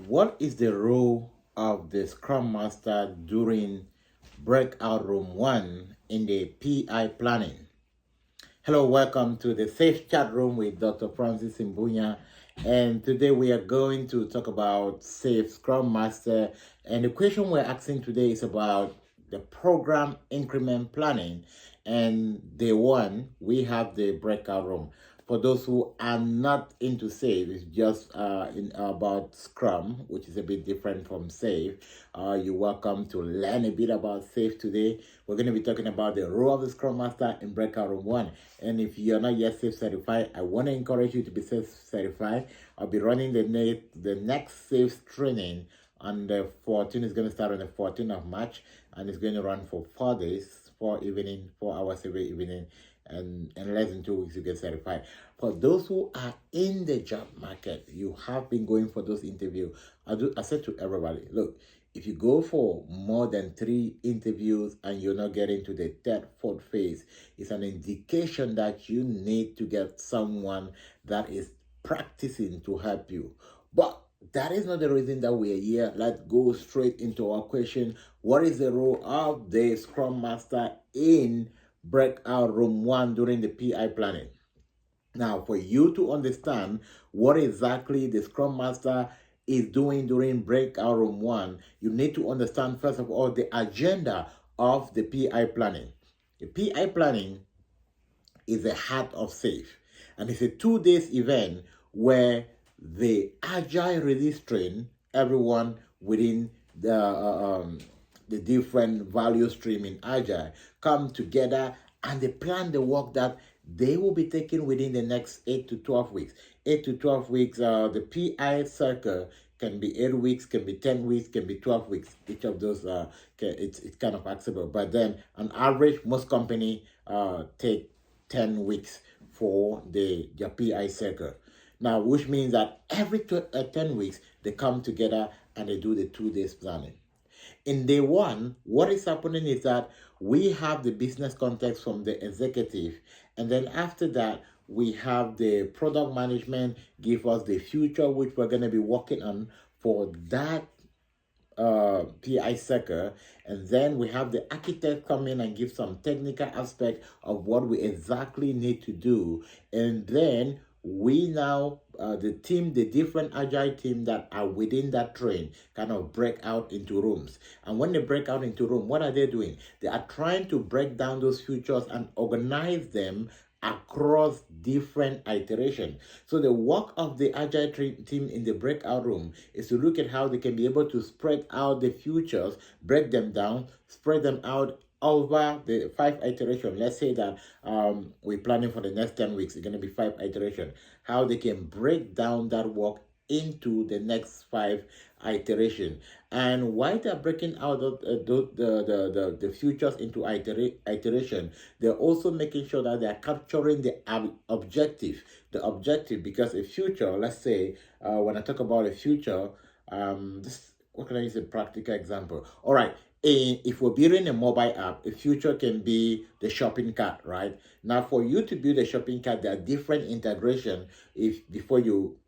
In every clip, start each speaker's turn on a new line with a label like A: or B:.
A: What is the role of the Scrum Master during breakout room 1 in the PI planning? Hello, welcome to the Safe Chat Room with Dr. Francis Mbunya. And today we are going to talk about Safe Scrum Master. And the question we're asking today is about the program increment planning. And day one, we have the breakout room. For those who are not into SAFe, it's just about Scrum, which is a bit different from SAFe. You're welcome to learn a bit about SAFe today. We're going to be talking about the role of the Scrum Master in Breakout Room 1. And if you're not yet SAFe certified, I want to encourage you to be SAFe certified. I'll be running the next SAFe training on the 14th. It's going to start on the 14th of March, and it's going to run for 4 days, 4 hours every evening. And in less than 2 weeks you get certified. For those who are in the job market, you have been going for those interviews. I said to everybody, look, if you go for more than 3 interviews and you're not getting to the third, fourth phase, it's an indication that you need to get someone that is practicing to help you. But that is not the reason that we are here. Let's go straight into our question. What is the role of the Scrum Master in breakout room 1 during the PI planning? Now, for you to understand what exactly the Scrum Master is doing during breakout room 1, you need to understand, first of all, the agenda of the PI planning. The PI planning is the heart of SAFe, and it's a 2-day event where the Agile release train everyone within the different value stream in Agile come together and they plan the work that they will be taking within the next 8 to 12 weeks. 8 to 12 weeks, the PI circle can be 8 weeks, can be 10 weeks, can be 12 weeks. Each of those, it's kind of flexible. But then, on average, most company take 10 weeks for their PI circle. Now, which means that every 10 weeks, they come together and they do the 2 days planning. In day one, what is happening is that we have the business context from the executive, and then after that, we have the product management give us the future which we're going to be working on for that PI sector, and then we have the architect come in and give some technical aspect of what we exactly need to do, and then we now the different agile team that are within that train kind of break out into rooms. And when they break out into room, what are they doing? They are trying to break down those futures and organize them across different iterations. So the work of the agile team in the breakout room is to look at how they can be able to spread out the futures, break them down, spread them out over the 5 iterations. Let's say that we're planning for the next 10 weeks, it's going to be 5 iterations. How they can break down that work into the next 5 iterations. And while they're breaking out the futures into iteration, they're also making sure that they're capturing the objective. The objective, because a future, let's say, when I talk about a future, what can I use a practical example? All right. If we're building a mobile app, a future can be the shopping cart, right? Now, for you to build a shopping cart, there are different integration. If before you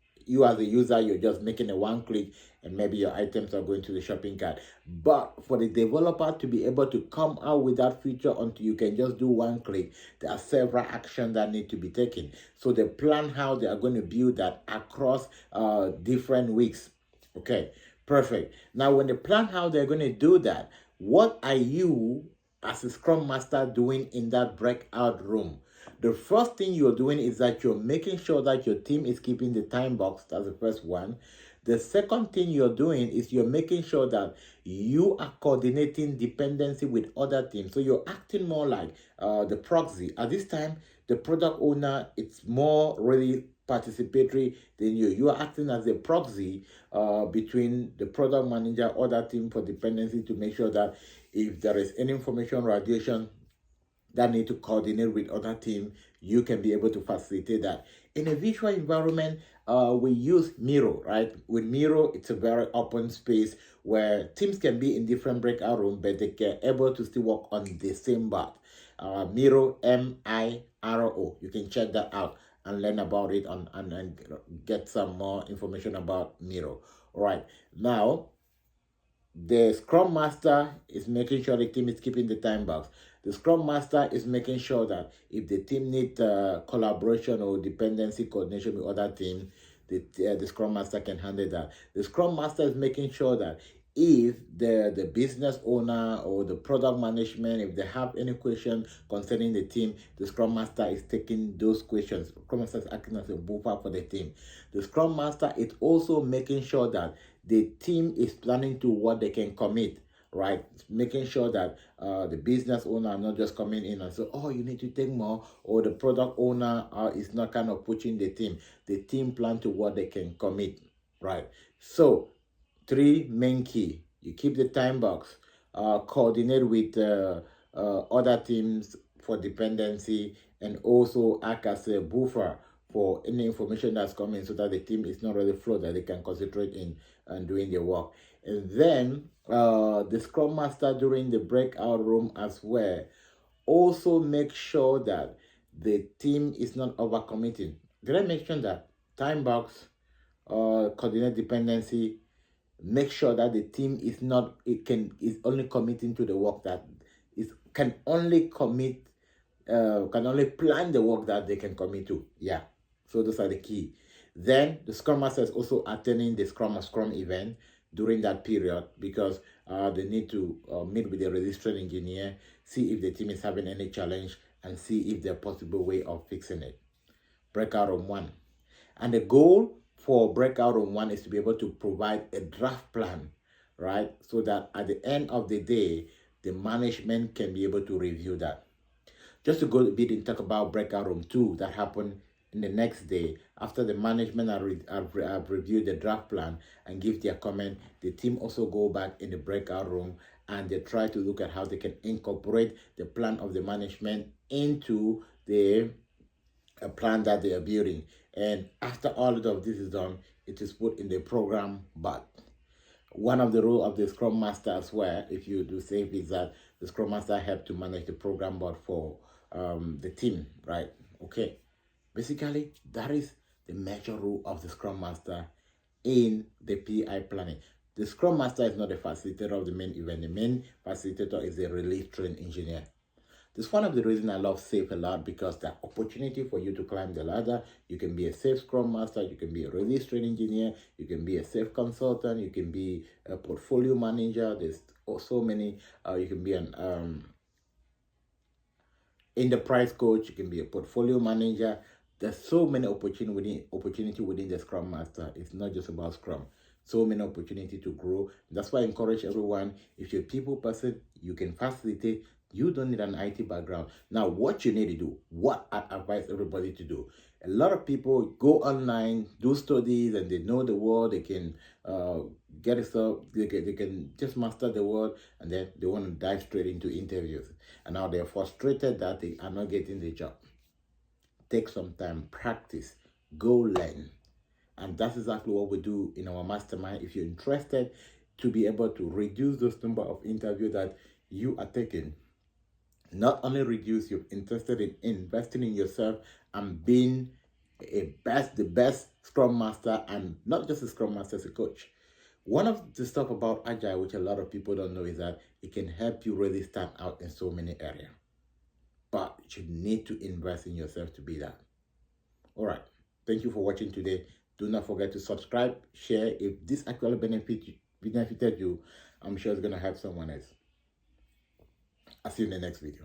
A: as a user, you're just making a one click and maybe your items are going to the shopping cart. But for the developer to be able to come out with that feature until you can just do one click, there are several actions that need to be taken. So they plan how they are going to build that across different weeks. Okay, perfect. Now, when they plan how they're going to do that, what are you as a Scrum Master doing in that breakout room? The first thing you're doing is that you're making sure that your team is keeping the time box. That's the first one. The second thing you're doing is you're making sure that you are coordinating dependency with other teams. So you're acting more like the proxy. At this time, the product owner, it's more really participatory than you. You are acting as a proxy between the product manager, other team for dependency to make sure that if there is any information radiation that need to coordinate with other team, you can be able to facilitate that. In a visual environment, we use Miro, right? With Miro, it's a very open space where teams can be in different breakout rooms, but they can able to still work on the same board. Miro, Miro. You can check that out and learn about it and get some more information about Miro. All right. Now, the Scrum Master is making sure the team is keeping the time box. The Scrum Master is making sure that if the team need collaboration or dependency coordination with other teams, the Scrum Master can handle that. The Scrum Master is making sure that if the business owner or the product management, if they have any question concerning the team, the Scrum Master is taking those questions. The Scrum Master is acting as a buffer for the team. The Scrum Master is also making sure that the team is planning to what they can commit, right? Making sure that the business owner are not just coming in and say, oh, you need to take more, or the product owner is not kind of pushing the team. The team plan to what they can commit, right? So, three main key. You keep the time box, coordinate with other teams for dependency, and also act as a buffer for any information that's coming so that the team is not really flow, that they can concentrate in and doing their work. And then the Scrum Master during the breakout room as well also make sure that the team is not overcommitting. Did I mention that? Time box, coordinate dependency, make sure that the team is not, it can, is only committing to the work that is, can only commit, can only plan the work that they can commit to. Yeah. So those are the key. Then the Scrum Master is also attending the Scrum event during that period, because they need to meet with the registration engineer, see if the team is having any challenge, and see if there's a possible way of fixing it. Breakout room 1. And the goal for breakout room 1 is to be able to provide a draft plan, right? So that at the end of the day, the management can be able to review that. Just to go a bit and talk about breakout room 2 that happened in the next day, after the management have reviewed the draft plan and give their comment, the team also go back in the breakout room and they try to look at how they can incorporate the plan of the management into the plan that they are building. And after all of this is done, it is put in the program. But one of the role of the Scrum Master as well, if you do save, is that the Scrum Master help to manage the program board for the team, right? Okay. Basically, that is the major role of the Scrum Master in the PI planning. The Scrum Master is not a facilitator of the main event. The main facilitator is a release train engineer. This is one of the reasons I love SAFe a lot, because the opportunity for you to climb the ladder. You can be a SAFe Scrum Master, you can be a release train engineer, you can be a SAFe consultant, you can be a portfolio manager. There's so many. You can be an enterprise coach, you can be a portfolio manager. There's so many opportunity within the Scrum Master. It's not just about Scrum. So many opportunity to grow. That's why I encourage everyone, if you're a people person, you can facilitate. You don't need an IT background. Now, what you need to do, what I advise everybody to do. A lot of people go online, do studies, and they know the word. They can get it up. They can just master the word, and then they want to dive straight into interviews. And now they're frustrated that they are not getting the job. Take some time, practice, go learn. And that's exactly what we do in our mastermind. If you're interested to be able to reduce those number of interviews that you are taking, not only reduce, you're interested in investing in yourself and being the best Scrum Master, and not just a Scrum Master, as a coach. One of the stuff about Agile, which a lot of people don't know, is that it can help you really stand out in so many areas. But you need to invest in yourself to be that. All right. Thank you for watching today. Do not forget to subscribe, share. If this actually benefited you, I'm sure it's going to help someone else. I'll see you in the next video.